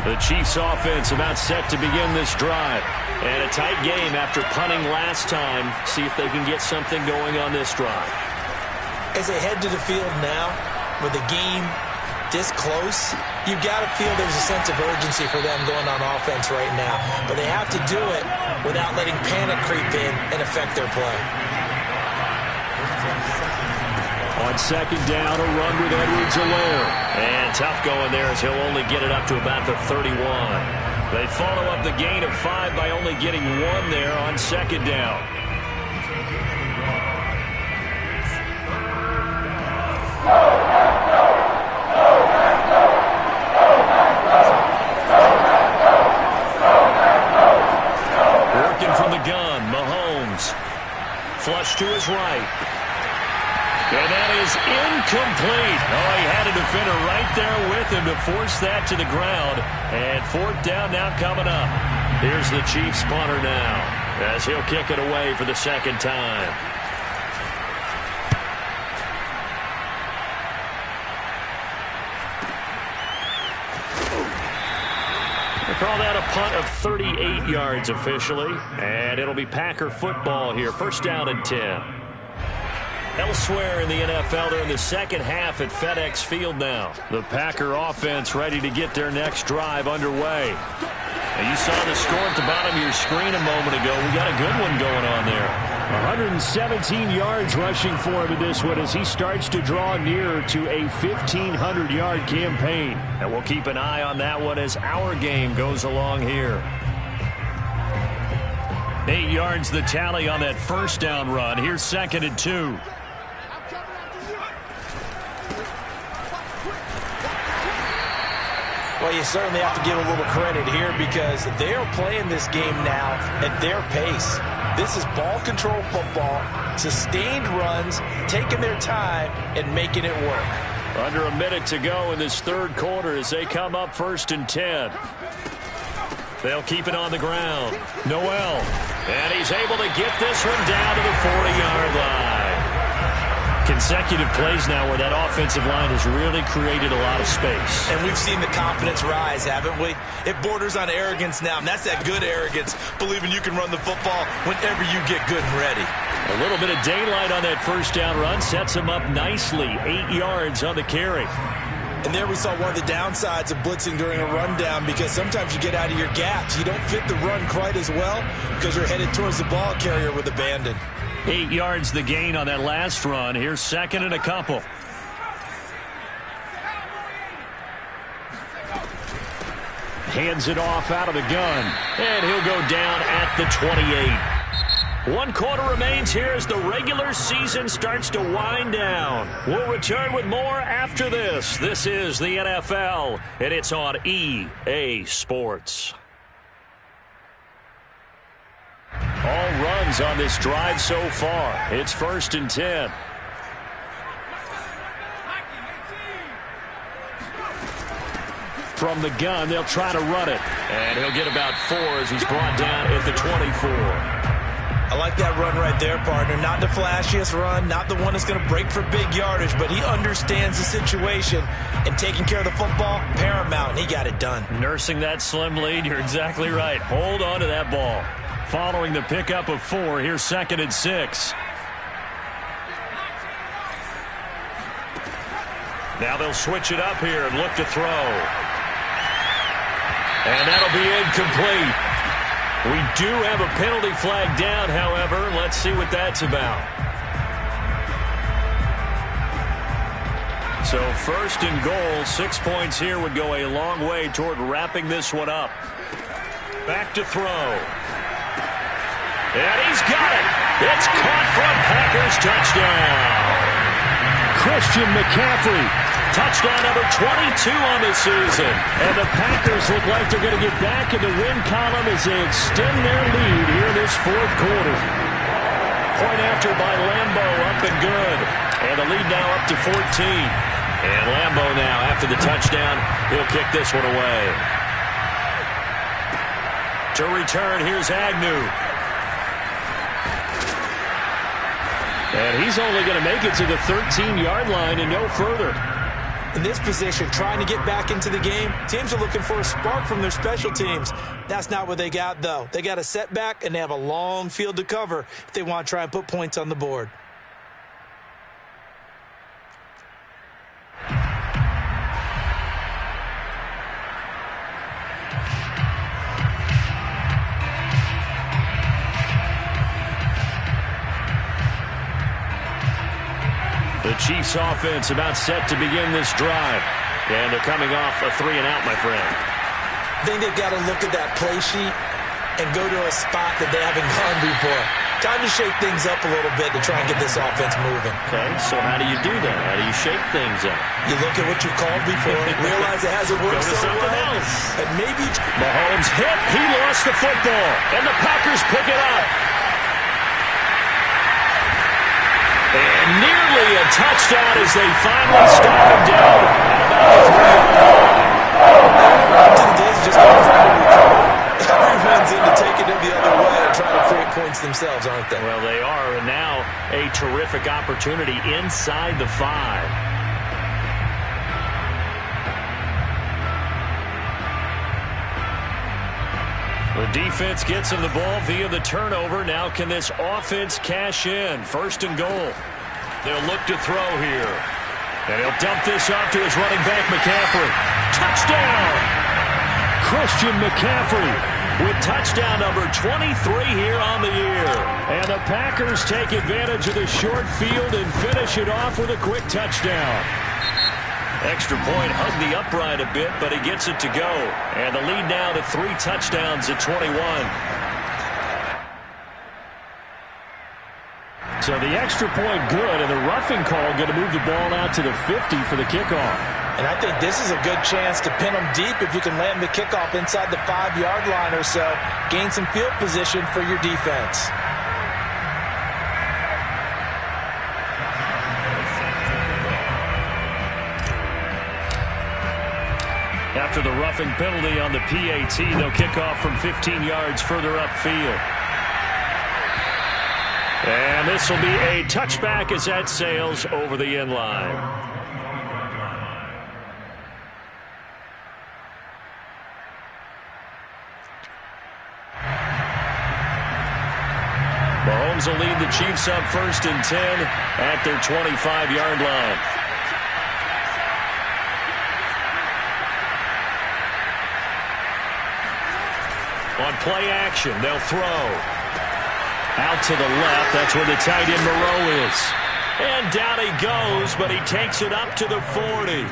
The Chiefs offense about set to begin this drive. And a tight game after punting last time. See if they can get something going on this drive. As they head to the field now, with the game this close, you've got to feel there's a sense of urgency for them going on offense right now. But they have to do it without letting panic creep in and affect their play. On second down, a run with Edwards-Helaire. And tough going there as he'll only get it up to about the 31. They follow up the gain of 5 by only getting 1 there on second down. Working from the gun, Mahomes. Flush to his right. And that is incomplete. Oh, he had a defender right there with him to force that to the ground. And fourth down now coming up. Here's the Chiefs punter now as he'll kick it away for the second time. They call that a punt of 38 yards officially. And it'll be Packer football here. First down and 10. Elsewhere in the NFL, they're in the second half at FedEx Field now. The Packer offense ready to get their next drive underway. Now, you saw the score at the bottom of your screen a moment ago. We got a good one going on there. 117 yards rushing for him in this one as he starts to draw nearer to a 1,500-yard campaign. And we'll keep an eye on that one as our game goes along here. 8 yards the tally on that first down run. Here's second and 2. Well, you certainly have to give a little credit here because they are playing this game now at their pace. This is ball control football, sustained runs, taking their time and making it work. Under a minute to go in this third quarter as they come up first and 10. They'll keep it on the ground. Noel. And he's able to get this one down to the 40-yard line. Consecutive plays now where that offensive line has really created a lot of space. And we've seen the confidence rise, haven't we? It borders on arrogance now, and that's that good arrogance, believing you can run the football whenever you get good and ready. A little bit of daylight on that first down run sets him up nicely. 8 yards on the carry. And there we saw one of the downsides of blitzing during a rundown because sometimes you get out of your gaps. You don't fit the run quite as well because you're headed towards the ball carrier with abandon. 8 yards the gain on that last run. Here's second and a couple. Hands it off out of the gun. And he'll go down at the 28. 1 quarter remains here as the regular season starts to wind down. We'll return with more after this. This is the NFL, and it's on EA Sports. All runs on this drive so far. It's first and 10. From the gun, they'll try to run it. And he'll get about 4 as he's brought down at the 24. I like that run right there, partner. Not the flashiest run, not the one that's going to break for big yardage, but he understands the situation, and taking care of the football, paramount, and he got it done. Nursing that slim lead, you're exactly right. Hold on to that ball. Following the pickup of 4, here's second and 6. Now they'll switch it up here and look to throw. And that'll be incomplete. We do have a penalty flag down, however. Let's see what that's about. So first and goal, 6 points here would go a long way toward wrapping this one up. Back to throw. And he's got it. It's caught from Packers touchdown. Christian McCaffrey, touchdown number 22 on the season. And the Packers look like they're going to get back in the win column as they extend their lead here in this fourth quarter. Point after by Lambeau, up and good. And the lead now up to 14. And Lambeau now, after the touchdown, he'll kick this one away. To return, here's Agnew. And he's only going to make it to the 13-yard line and no further. In this position, trying to get back into the game, teams are looking for a spark from their special teams. That's not what they got, though. They got a setback, and they have a long field to cover if they want to try and put points on the board. The Chiefs offense about set to begin this drive. And they're coming off a 3-and-out, my friend. I think they've got to look at that play sheet and go to a spot that they haven't gone before. Time to shake things up a little bit to try and get this offense moving. Okay, so how do you do that? How do you shake things up? You look at what you called before, realize it hasn't worked Go to so something well, else. and maybe Mahomes hit. He lost the football, and the Packers pick it up. And nearly a touchdown as they finally stop him down at about the 3-yard line. to the days just going forward. Everyone's into taking it the other way and trying to create points themselves, aren't they? Well, they are, and now a terrific opportunity inside the 5. The defense gets him the ball via the turnover. Now can this offense cash in? 1st and goal. They'll look to throw here. And he'll dump this off to his running back, McCaffrey. Touchdown! Christian McCaffrey with touchdown number 23 here on the year. And the Packers take advantage of the short field and finish it off with a quick touchdown. Extra point hugged the upright a bit, but he gets it to go. And the lead now to 3 touchdowns at 21. So the extra point good, and the roughing call going to move the ball out to the 50 for the kickoff. And I think this is a good chance to pin them deep if you can land the kickoff inside the 5-yard line or so. Gain some field position for your defense. After the roughing penalty on the PAT, they'll kick off from 15 yards further upfield. And this will be a touchback as that sails over the end line. Mahomes will lead the Chiefs up 1st and 10 at their 25-yard line. On play action, they'll throw. Out to the left, that's where the tight end Moreau is. And down he goes, but he takes it up to the 40.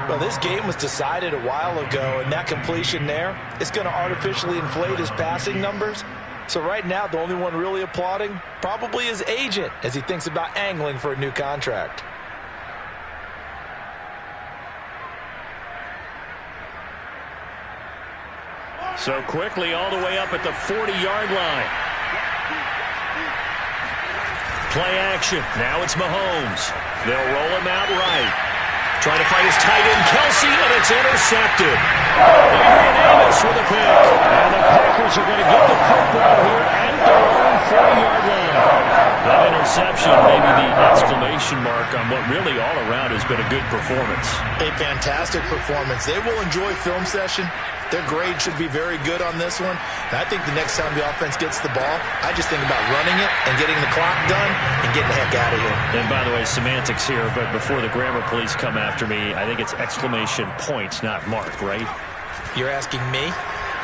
Well, this game was decided a while ago, and that completion there is going to artificially inflate his passing numbers. So right now, the only one really applauding probably his agent as he thinks about angling for a new contract. So quickly all the way up at the 40-yard line. Play action. Now it's Mahomes. They'll roll him out right. Trying to find his tight end, Kelsey, and it's intercepted. Adrian Amos with a pick. And the Packers are going to get the football here at their own 40-yard line. That interception, maybe the exclamation mark on what really all around has been a good performance. A fantastic performance. They will enjoy film session. Their grade should be very good on this one. And I think the next time the offense gets the ball, I just think about running it and getting the clock done and getting the heck out of here. And by the way, semantics here, but before the grammar police come after me, I think it's exclamation points, not mark, right? You're asking me?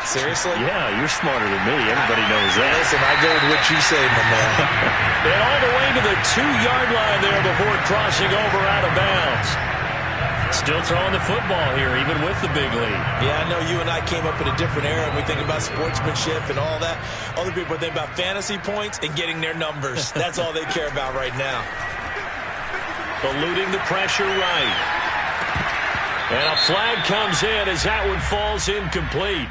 Seriously? Yeah, you're smarter than me. Everybody knows that. Listen, I go with what you say, my man. And all the way to the 2-yard line there before crossing over out of bounds. Still throwing the football here, even with the big lead. Yeah, I know you and I came up in a different era, and we think about sportsmanship and all that. Other people think about fantasy points and getting their numbers. That's all they care about right now. Eluding the pressure right. And a flag comes in as that one falls incomplete.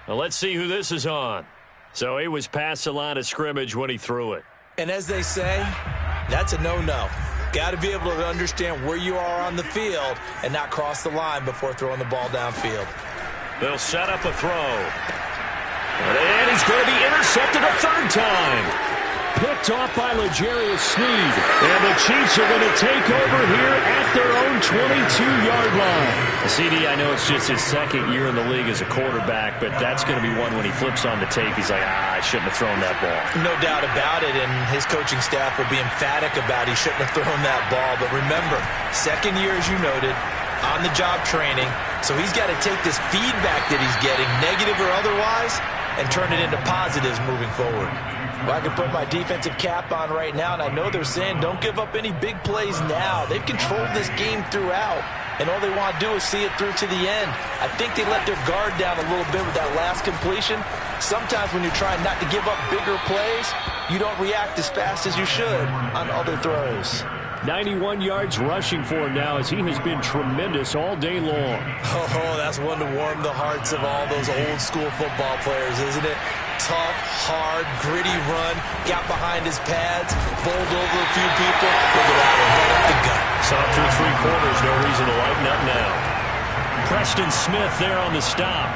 Well, let's see who this is on. So he was past the line of scrimmage when he threw it. And as they say, that's a no-no. Got to be able to understand where you are on the field and not cross the line before throwing the ball downfield. They'll set up a throw. And he's going to be intercepted a 3rd time. Picked off by L'Jarius Sneed. And the Chiefs are going to take over here at their own 22-yard line. CD, I know it's just his second year in the league as a quarterback, but that's going to be one when he flips on the tape. He's like, I shouldn't have thrown that ball. No doubt about it, and his coaching staff will be emphatic about he shouldn't have thrown that ball. But remember, second year, as you noted, on-the-job training, so he's got to take this feedback that he's getting, negative or otherwise, and turn it into positives moving forward. Well, I can put my defensive cap on right now, and I know they're saying don't give up any big plays now. They've controlled this game throughout, and all they want to do is see it through to the end. I think they let their guard down a little bit with that last completion. Sometimes when you're trying not to give up bigger plays, you don't react as fast as you should on other throws. 91 yards rushing for him now as he has been tremendous all day long. Oh, that's one to warm the hearts of all those old-school football players, isn't it? Tough, hard, gritty run, got behind his pads, bowled over a few people. Look at that one, right up the gut. Saw through three quarters, no reason to lighten up now. Preston Smith there on the stop.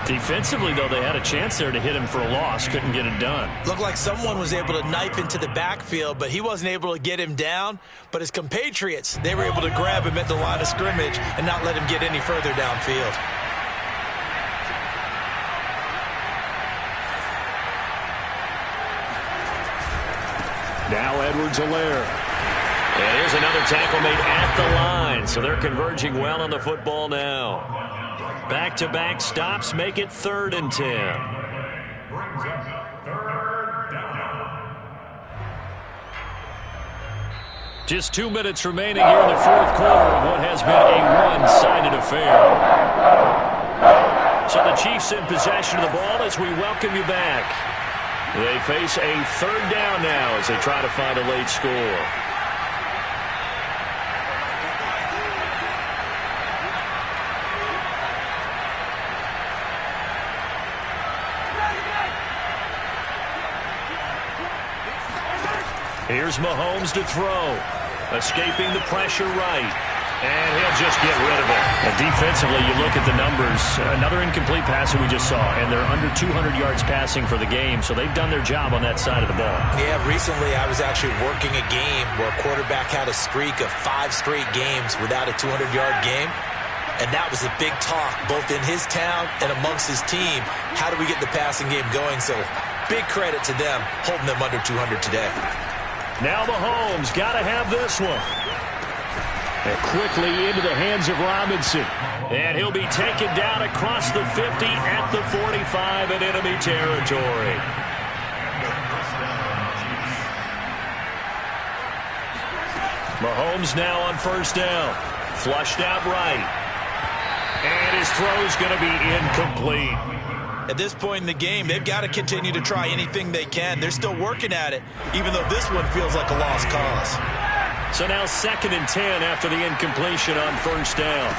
Defensively, though, they had a chance there to hit him for a loss. Couldn't get it done. Looked like someone was able to knife into the backfield, but he wasn't able to get him down. But his compatriots, they were able to grab him at the line of scrimmage and not let him get any further downfield. Now Edwards-Helaire. And here's another tackle made at the line. So they're converging well on the football now. Back-to-back stops make it 3rd and 10. Just 2 minutes remaining here in the fourth quarter of what has been a one-sided affair. So the Chiefs in possession of the ball as we welcome you back. They face a 3rd down now as they try to find a late score. Here's Mahomes to throw. Escaping the pressure right. And he'll just get rid of it. And defensively, you look at the numbers. Another incomplete pass that we just saw. And they're under 200 yards passing for the game. So they've done their job on that side of the ball. Yeah, recently I was actually working a game where a quarterback had a streak of 5 straight games without a 200-yard game. And that was a big talk, both in his town and amongst his team. How do we get the passing game going? So big credit to them holding them under 200 today. Now Mahomes got to have this one. And quickly into the hands of Robinson. And he'll be taken down across the 50 at the 45 in enemy territory. Mahomes now on 1st down. Flushed out right. And his throw's going to be incomplete. At this point in the game, they've got to continue to try anything they can. They're still working at it, even though this one feels like a lost cause. So now 2nd and 10 after the incompletion on 1st down.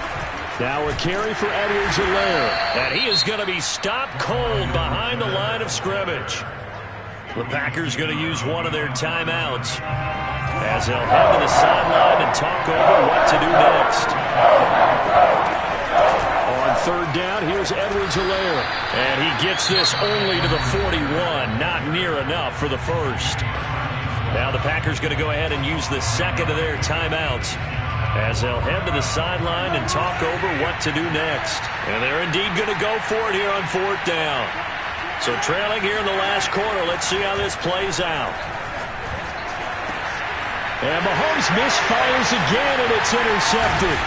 Now a carry for Edwards-Helaire. And he is going to be stopped cold behind the line of scrimmage. The Packers going to use one of their timeouts as they'll head to the sideline and talk over what to do next. On 3rd down, here's Edwards-Helaire. And he gets this only to the 41. Not near enough for the first. Now the Packers going to go ahead and use the 2nd of their timeouts as they'll head to the sideline and talk over what to do next. And they're indeed going to go for it here on 4th down. So trailing here in the last quarter, let's see how this plays out. And Mahomes misfires again, and it's intercepted.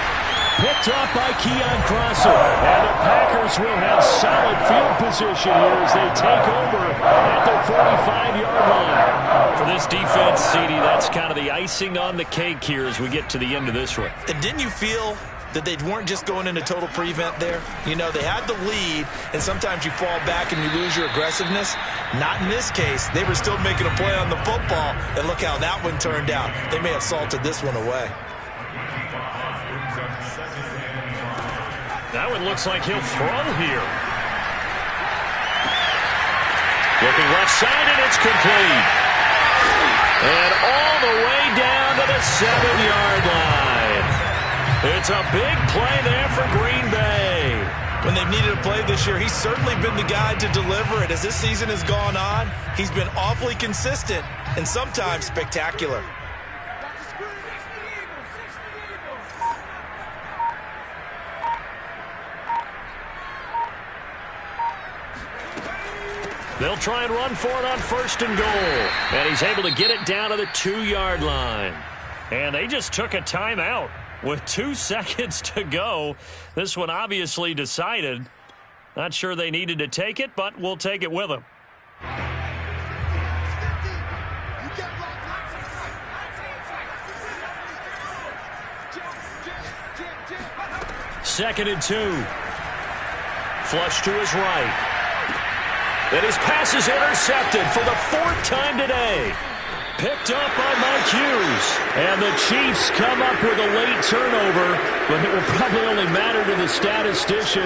Picked off by Keon Crosser. And the Packers will have solid field position here as they take over at their 45-yard line. For this defense, CD, that's kind of the icing on the cake here as we get to the end of this one. And didn't you feel that they weren't just going into total prevent there? You know, they had the lead, and sometimes you fall back and you lose your aggressiveness. Not in this case. They were still making a play on the football, and look how that one turned out. They may have salted this one away. That one looks like he'll throw here. Looking left side, and it's complete. And all the way down to the 7-yard line. It's a big play there for Green Bay. When they've needed a play this year, he's certainly been the guy to deliver it. As this season has gone on, he's been awfully consistent, and sometimes spectacular. They'll try and run for it on 1st and goal. And he's able to get it down to the 2-yard line. And they just took a timeout with 2 seconds to go. This one obviously decided. Not sure they needed to take it, but we'll take it with them. 2nd and 2. Flush to his right. And his pass is intercepted for the 4th time today. Picked up by Mike Hughes. And the Chiefs come up with a late turnover, but it will probably only matter to the statistician.